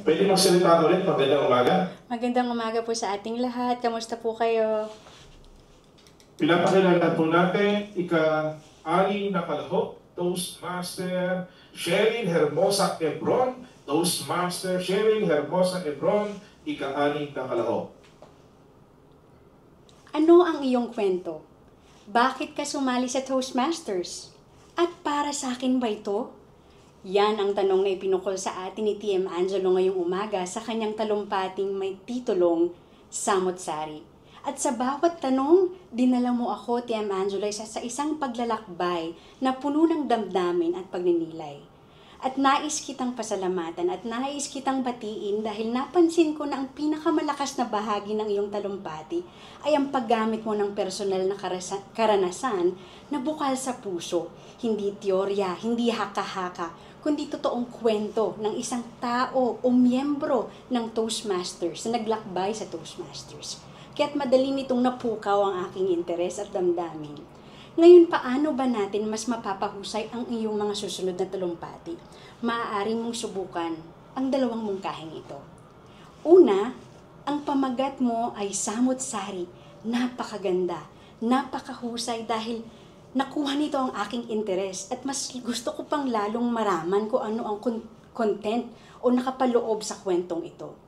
Pwede magsalita ulit. Magandang umaga. Magandang umaga po sa ating lahat. Kamusta po kayo? Pinapakilala po natin ika-anim na kalahok, Toastmaster Sheryl Hermosa Ebron. Toastmaster Sheryl Hermosa Ebron, ika-anim na kalahok. Ano ang iyong kwento? Bakit ka sumali sa Toastmasters? At para sa akin ba ito? Yan ang tanong na ipinukol sa atin ni TM Angelo ngayong umaga sa kanyang talumpating may titulong Samot-Sari. At sa bawat tanong, dinala mo ako, TM Angelo, sa isang paglalakbay na puno ng damdamin at pagninilay. At nais kitang pasalamatan at nais kitang batiin dahil napansin ko na ang pinakamalakas na bahagi ng iyong talumpati ay ang paggamit mo ng personal na karanasan na bukal sa puso, hindi teorya, hindi haka-haka, kundi totoong kwento ng isang tao o miyembro ng Toastmasters na naglakbay sa Toastmasters. Kaya't madali nitong napukaw ang aking interes at damdamin. Ngayon, paano ba natin mas mapapahusay ang iyong mga susunod na talumpati? Maaari mong subukan ang dalawang mungkahing ito. Una, ang pamagat mo ay Samot-Sari. Napakaganda, napakahusay dahil nakuha nito ang aking interes at mas gusto ko pang lalong maraman kung ano ang content o nakapaloob sa kwentong ito.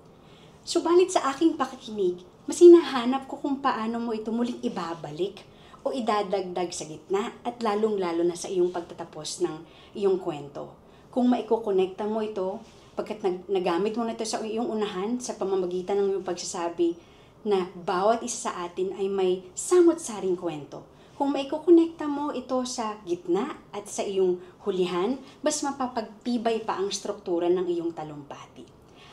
Subalit sa aking pakikinig, mas hinahanap ko kung paano mo ito muling ibabalik o idadagdag sa gitna at lalong-lalo na sa iyong pagtatapos ng iyong kwento. Kung maikokonekta mo ito, pagkat nagamit mo na ito sa iyong unahan sa pamamagitan ng iyong pagsasabi na bawat isa sa atin ay may samot-saring kwento. Kung maikokonekta mo ito sa gitna at sa iyong hulihan, mas mapapagtibay pa ang struktura ng iyong talumpati.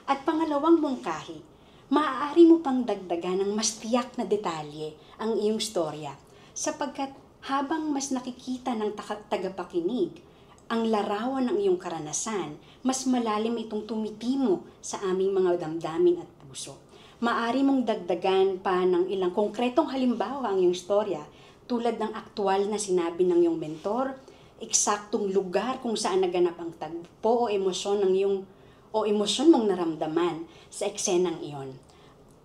At pangalawang mungkahi, maaari mo pang dagdagan ng mas tiyak na detalye ang iyong storya sapagkat habang mas nakikita ng tagapakinig ang larawan ng iyong karanasan, mas malalim itong tumitimo sa aming mga damdamin at puso. Maaari mong dagdagan pa ng ilang konkretong halimbawa ang iyong storya tulad ng aktual na sinabi ng iyong mentor, eksaktong lugar kung saan naganap ang tagpo o emosyon mong naramdaman sa eksenang iyon.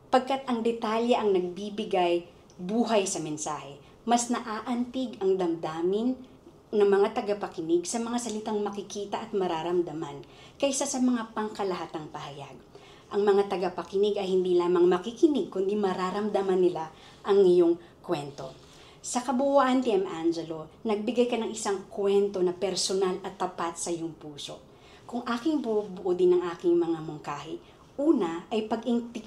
Pagkat ang detalye ang nagbibigay buhay sa mensahe, mas naaantig ang damdamin ng mga tagapakinig sa mga salitang makikita at mararamdaman kaysa sa mga pangkalahatang pahayag. Ang mga tagapakinig ay hindi lamang makikinig kundi mararamdaman nila ang iyong kwento. Sa kabuuan, TM Angelo, nagbigay ka ng isang kwento na personal at tapat sa iyong puso. Kung aking bubuo din ng aking mga mungkahi, una ay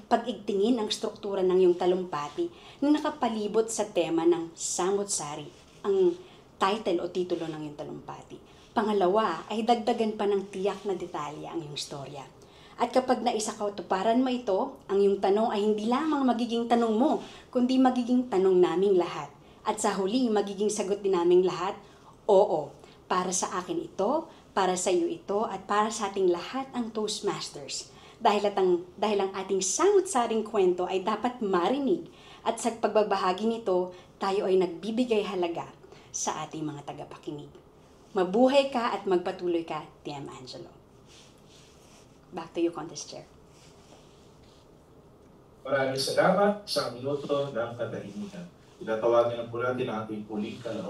pag-igtingin ang struktura ng iyong talumpati na nakapalibot sa tema ng Samot-Sari, ang title o titulo ng iyong talumpati. Pangalawa ay dagdagan pa ng tiyak na detalye ang iyong storya. At kapag naisakatuparan mo ito, ang iyong tanong ay hindi lamang magiging tanong mo, kundi magiging tanong naming lahat. At sa huli, magiging sagot din naming lahat, oo, para sa akin ito, para sa iyo ito, at para sa ating lahat ang Toastmasters. Dahil ang ating samot-saring kwento ay dapat marinig at sa pagbabahagi nito, tayo ay nagbibigay halaga sa ating mga tagapakinig. Mabuhay ka at magpatuloy ka, TM Angelo. Back to you, Contest Chair. Maraming salamat sa minuto ng katahimikan. Tinatawagan na po natin ang ating puling kalahok.